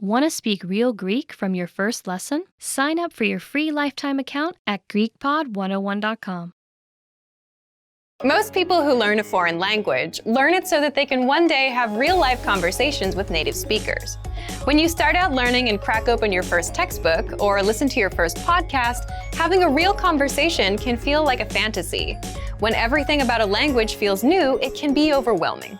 Want to speak real Greek from your first lesson? Sign up for your free lifetime account at GreekPod101.com. Most people who learn a foreign language learn it so that they can one day have real-life conversations with native speakers. When you start out learning and crack open your first textbook or listen to your first podcast, having a real conversation can feel like a fantasy. When everything about a language feels new, it can be overwhelming.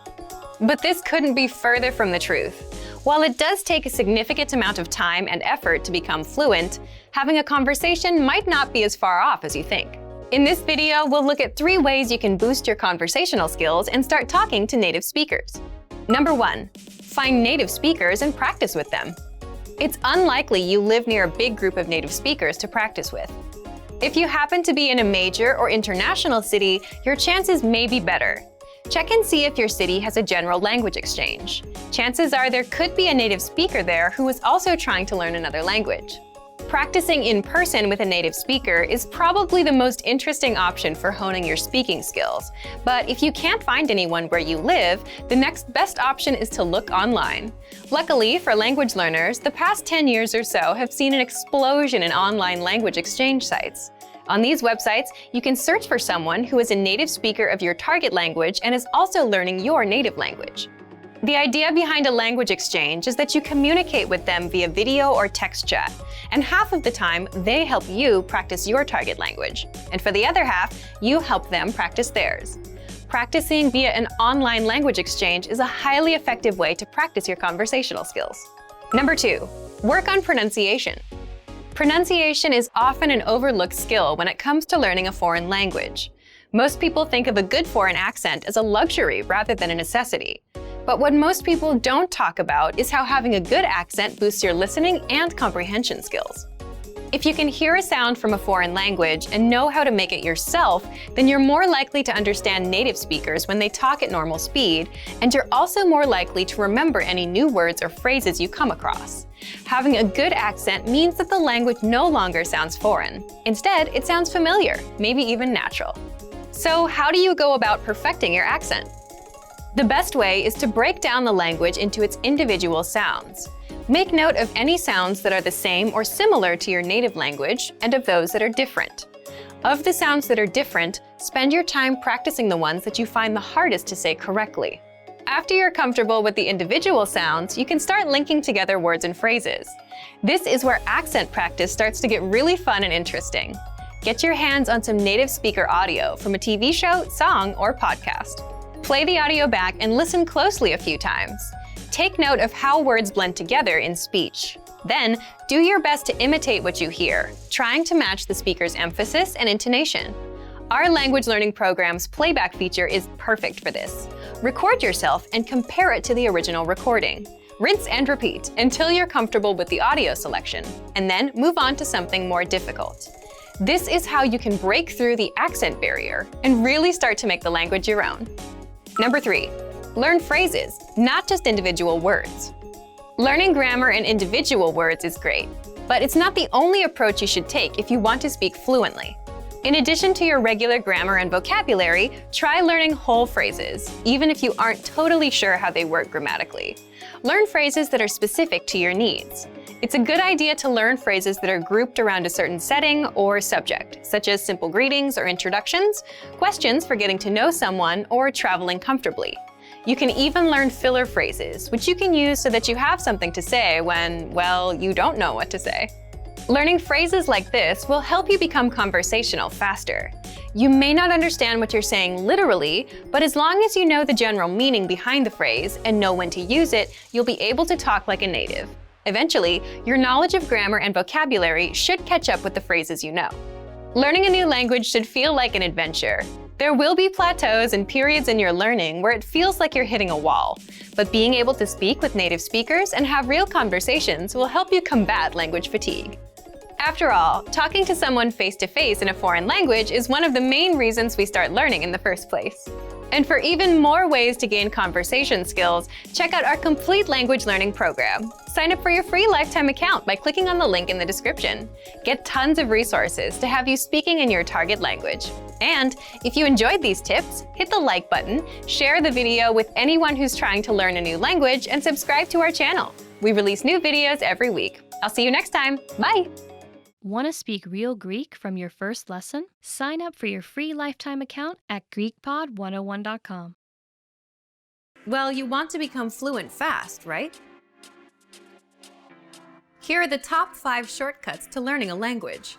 But this couldn't be further from the truth. While it does take a significant amount of time and effort to become fluent, having a conversation might not be as far off as you think. In this video, we'll look at 3 ways you can boost your conversational skills and start talking to native speakers. Number 1, find native speakers and practice with them. It's unlikely you live near a big group of native speakers to practice with. If you happen to be in a major or international city, your chances may be better. Check and see if your city has a general language exchange. Chances are there could be a native speaker there who is also trying to learn another language. Practicing in person with a native speaker is probably the most interesting option for honing your speaking skills. But if you can't find anyone where you live, the next best option is to look online. Luckily for language learners, the past 10 years or so have seen an explosion in online language exchange sites. On these websites, you can search for someone who is a native speaker of your target language and is also learning your native language. The idea behind a language exchange is that you communicate with them via video or text chat, and half of the time, they help you practice your target language, and for the other half, you help them practice theirs. Practicing via an online language exchange is a highly effective way to practice your conversational skills. Number 2, work on pronunciation. Pronunciation is often an overlooked skill when it comes to learning a foreign language. Most people think of a good foreign accent as a luxury rather than a necessity. But what most people don't talk about is how having a good accent boosts your listening and comprehension skills. If you can hear a sound from a foreign language and know how to make it yourself, then you're more likely to understand native speakers when they talk at normal speed, and you're also more likely to remember any new words or phrases you come across. Having a good accent means that the language no longer sounds foreign. Instead, it sounds familiar, maybe even natural. So how do you go about perfecting your accent? The best way is to break down the language into its individual sounds. Make note of any sounds that are the same or similar to your native language and of those that are different. Of the sounds that are different, spend your time practicing the ones that you find the hardest to say correctly. After you're comfortable with the individual sounds, you can start linking together words and phrases. This is where accent practice starts to get really fun and interesting. Get your hands on some native speaker audio from a TV show, song, or podcast. Play the audio back and listen closely a few times. Take note of how words blend together in speech. Then, do your best to imitate what you hear, trying to match the speaker's emphasis and intonation. Our language learning program's playback feature is perfect for this. Record yourself and compare it to the original recording. Rinse and repeat until you're comfortable with the audio selection, and then move on to something more difficult. This is how you can break through the accent barrier and really start to make the language your own. Number 3, learn phrases, not just individual words. Learning grammar and individual words is great, but it's not the only approach you should take if you want to speak fluently. In addition to your regular grammar and vocabulary, try learning whole phrases, even if you aren't totally sure how they work grammatically. Learn phrases that are specific to your needs. It's a good idea to learn phrases that are grouped around a certain setting or subject, such as simple greetings or introductions, questions for getting to know someone, or traveling comfortably. You can even learn filler phrases, which you can use so that you have something to say when, well, you don't know what to say. Learning phrases like this will help you become conversational faster. You may not understand what you're saying literally, but as long as you know the general meaning behind the phrase and know when to use it, you'll be able to talk like a native. Eventually, your knowledge of grammar and vocabulary should catch up with the phrases you know. Learning a new language should feel like an adventure. There will be plateaus and periods in your learning where it feels like you're hitting a wall, but being able to speak with native speakers and have real conversations will help you combat language fatigue. After all, talking to someone face-to-face in a foreign language is one of the main reasons we start learning in the first place. And for even more ways to gain conversation skills, check out our complete language learning program. Sign up for your free lifetime account by clicking on the link in the description. Get tons of resources to have you speaking in your target language. And if you enjoyed these tips, hit the like button, share the video with anyone who's trying to learn a new language, and subscribe to our channel. We release new videos every week. I'll see you next time. Bye! Want to speak real Greek from your first lesson? Sign up for your free lifetime account at GreekPod101.com. Well, you want to become fluent fast, right? Here are the top 5 shortcuts to learning a language.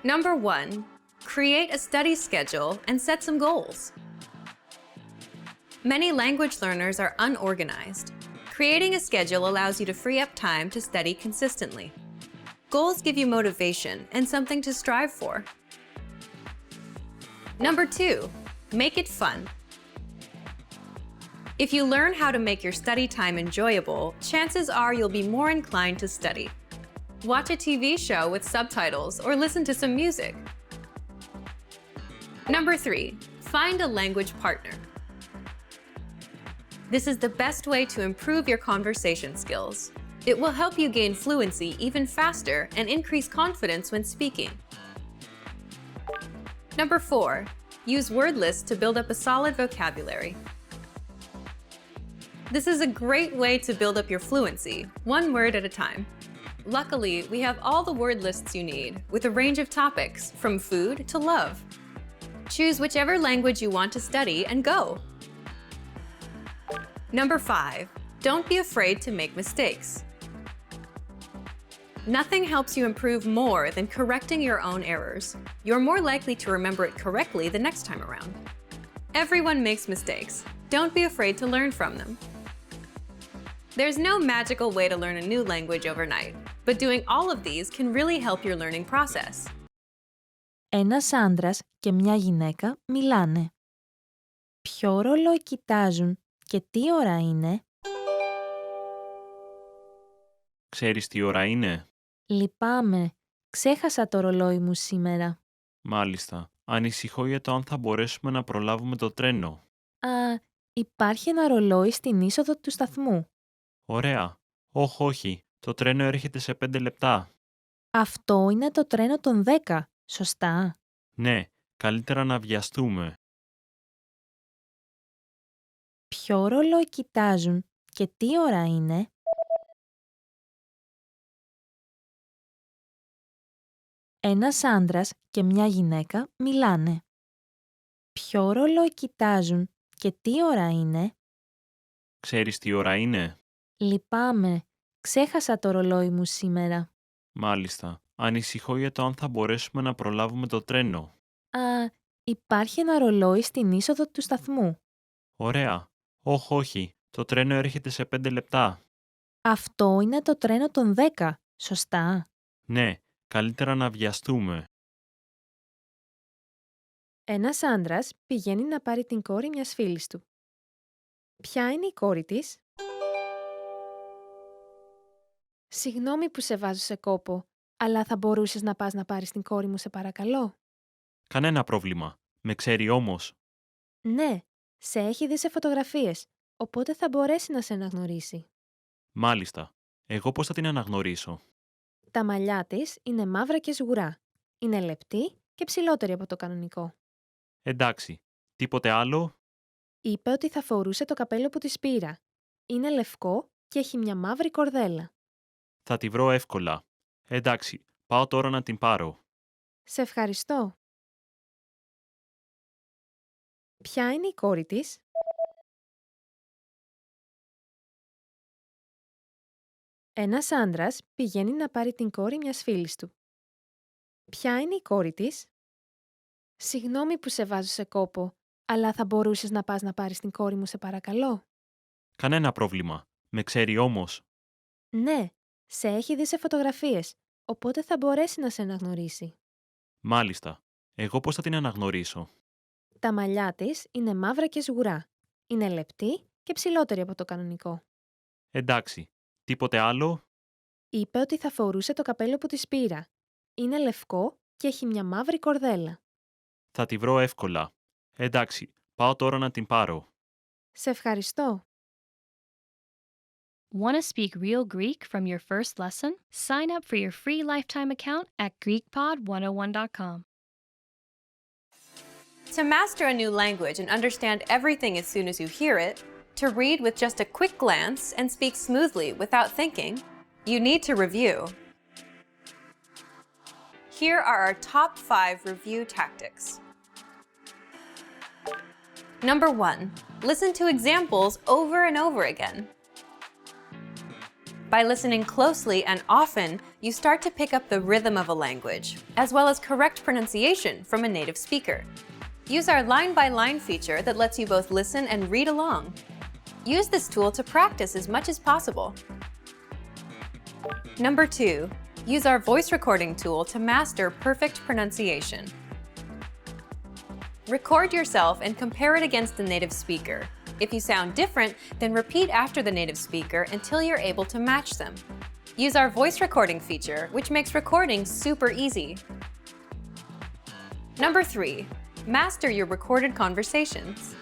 Number 1. Create a study schedule and set some goals. Many language learners are unorganized. Creating a schedule allows you to free up time to study consistently. Goals give you motivation and something to strive for. Number 2. Make it fun. If you learn how to make your study time enjoyable, chances are you'll be more inclined to study. Watch a TV show with subtitles or listen to some music. Number 3. Find a language partner. This is the best way to improve your conversation skills. It will help you gain fluency even faster and increase confidence when speaking. Number 4. Use word lists to build up a solid vocabulary. This is a great way to build up your fluency, one word at a time. Luckily, we have all the word lists you need, with a range of topics, from food to love. Choose whichever language you want to study and go. Number 5. Don't be afraid to make mistakes. Nothing helps you improve more than correcting your own errors. You're more likely to remember it correctly the next time around. Everyone makes mistakes. Don't be afraid to learn from them. There's no magical way to learn a new language overnight, but doing all of these can really help your learning process. Ένας άντρας και μια γυναίκα μιλάνε. Ποιο ρολόι κοιτάζουν και τι ώρα είναι? Ξέρεις τι ώρα είναι? Λυπάμαι, ξέχασα το ρολόι μου σήμερα. Μάλιστα. Ανησυχώ για το αν θα μπορέσουμε να προλάβουμε το τρένο. Υπάρχει ένα ρολόι στην είσοδο του σταθμού. Ωραία. Όχι. Το τρένο έρχεται σε 5 λεπτά. Αυτό είναι το τρένο των 10, σωστά? Ναι, καλύτερα να βιαστούμε. Ποιο ρολόι κοιτάζουν και τι ώρα είναι? Ένας άντρας και μια γυναίκα μιλάνε. Ποιο ρολόι κοιτάζουν και τι ώρα είναι? Ξέρεις τι ώρα είναι? Λυπάμαι, ξέχασα το ρολόι μου σήμερα. Μάλιστα. Ανησυχώ για το αν θα μπορέσουμε να προλάβουμε το τρένο. Υπάρχει ένα ρολόι στην είσοδο του σταθμού. Ωραία. Όχι. Το τρένο έρχεται σε 5 λεπτά. Αυτό είναι το τρένο των 10, σωστά? Ναι, καλύτερα να βιαστούμε. Ένας άντρας πηγαίνει να πάρει την κόρη μιας φίλης του. Ποια είναι η κόρη της? Συγγνώμη που σε βάζω σε κόπο, αλλά θα μπορούσες να πας να πάρεις την κόρη μου, σε παρακαλώ? Κανένα πρόβλημα. Με ξέρει όμως. Ναι, σε έχει δει σε φωτογραφίες, οπότε θα μπορέσει να σε αναγνωρίσει. Μάλιστα. Εγώ πώς θα την αναγνωρίσω? Τα μαλλιά της είναι μαύρα και σγουρά. Είναι λεπτή και ψηλότερη από το κανονικό. Εντάξει. Τίποτε άλλο? Είπε ότι θα φορούσε το καπέλο που της πήρα. Είναι λευκό και έχει μια μαύρη κορδέλα. Θα τη βρω εύκολα. Εντάξει. Πάω τώρα να την πάρω. Σε ευχαριστώ. Ποια είναι η κόρη της? Ένας άντρας πηγαίνει να πάρει την κόρη μιας φίλης του. Ποια είναι η κόρη της? Συγγνώμη που σε βάζω σε κόπο, αλλά θα μπορούσες να πας να πάρεις την κόρη μου, σε παρακαλώ? Κανένα πρόβλημα. Με ξέρει όμως. Ναι, σε έχει δει σε φωτογραφίες, οπότε θα μπορέσει να σε αναγνωρίσει. Μάλιστα. Εγώ πώς θα την αναγνωρίσω? Τα μαλλιά της είναι μαύρα και σγουρά. Είναι λεπτή και ψηλότερη από το κανονικό. Εντάξει. Τίποτε άλλο? Είπε ότι θα φορούσε το καπέλο που της πήρα. Είναι λευκό και έχει μια μαύρη κορδέλα. Θα τη βρω εύκολα. Εντάξει. Πάω τώρα να την πάρω. Σε ευχαριστώ. Want to speak real Greek from your first lesson? Sign up for your free lifetime account at GreekPod101.com. To master a new language and understand everything as soon as you hear it, To read with just a quick glance and speak smoothly without thinking, you need to review. Here are our top 5 review tactics. Number 1, listen to examples over and over again. By listening closely and often, you start to pick up the rhythm of a language, as well as correct pronunciation from a native speaker. Use our line-by-line feature that lets you both listen and read along. Use this tool to practice as much as possible. Number 2, use our voice recording tool to master perfect pronunciation. Record yourself and compare it against the native speaker. If you sound different, then repeat after the native speaker until you're able to match them. Use our voice recording feature, which makes recording super easy. Number 3, master your recorded conversations.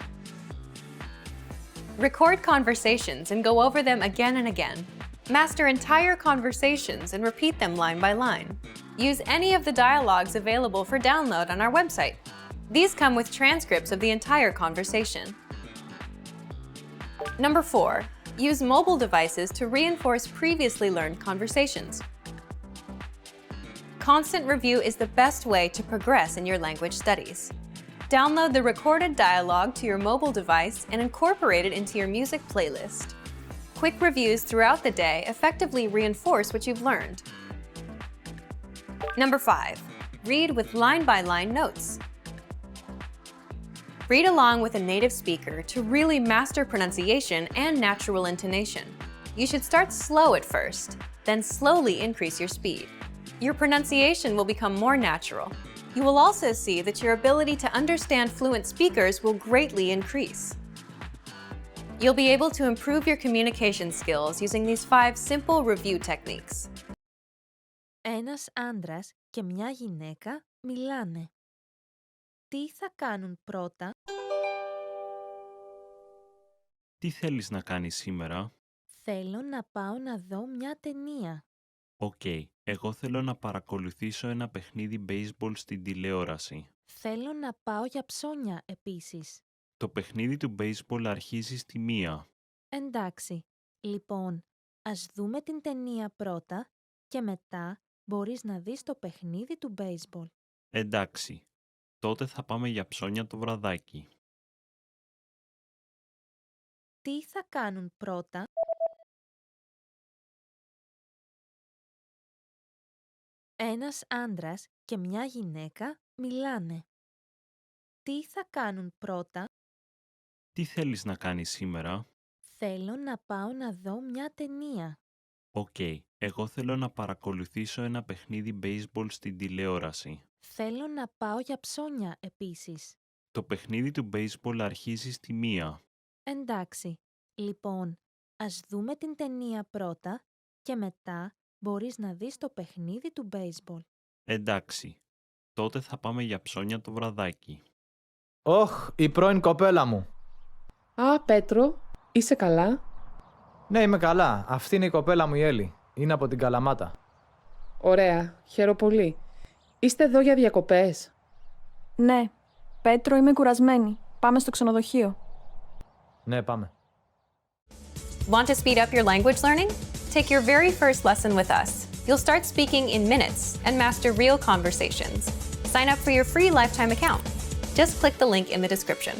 Record conversations and go over them again and again. Master entire conversations and repeat them line by line. Use any of the dialogues available for download on our website. These come with transcripts of the entire conversation. Number 4, use mobile devices to reinforce previously learned conversations. Constant review is the best way to progress in your language studies. Download the recorded dialogue to your mobile device and incorporate it into your music playlist. Quick reviews throughout the day effectively reinforce what you've learned. Number 5, read with line-by-line notes. Read along with a native speaker to really master pronunciation and natural intonation. You should start slow at first, then slowly increase your speed. Your pronunciation will become more natural. You will also see that your ability to understand fluent speakers will greatly increase. You'll be able to improve your communication skills using these 5 simple review techniques. Ένας άντρας και μια γυναίκα μιλάνε. Τι θα κάνουν πρώτα? Τι θέλεις να κάνεις σήμερα? Θέλω να πάω να δω μια ταινία. Οκ, εγώ θέλω να παρακολουθήσω ένα παιχνίδι baseball στην τηλεόραση. Θέλω να πάω για ψώνια επίσης. Το παιχνίδι του baseball αρχίζει στη 1. Εντάξει, λοιπόν, ας δούμε την ταινία πρώτα και μετά μπορείς να δεις το παιχνίδι του baseball. Εντάξει, τότε θα πάμε για ψώνια το βραδάκι. Τι θα κάνουν πρώτα? Ένας άντρας και μια γυναίκα μιλάνε. Τι θα κάνουν πρώτα? Τι θέλεις να κάνεις σήμερα? Θέλω να πάω να δω μια ταινία. Οκ, εγώ θέλω να παρακολουθήσω ένα παιχνίδι baseball στην τηλεόραση. Θέλω να πάω για ψώνια επίσης. Το παιχνίδι του baseball αρχίζει στη 1. Εντάξει, λοιπόν, ας δούμε την ταινία πρώτα και μετά μπορείς να δεις το παιχνίδι του baseball. Εντάξει, τότε θα πάμε για ψώνια το βραδάκι. Ωχ, η πρώην κοπέλα μου. Α, Πέτρο, είσαι καλά? Ναι, είμαι καλά. Αυτή είναι η κοπέλα μου η Έλλη. Είναι από την Καλαμάτα. Ωραία, χαίρομαι πολύ. Είστε εδώ για διακοπές? Ναι. Πέτρο, είμαι κουρασμένη. Πάμε στο ξενοδοχείο. Ναι, πάμε. Want to speed up your language learning? Take your very first lesson with us. You'll start speaking in minutes and master real conversations. Sign up for your free lifetime account. Just click the link in the description.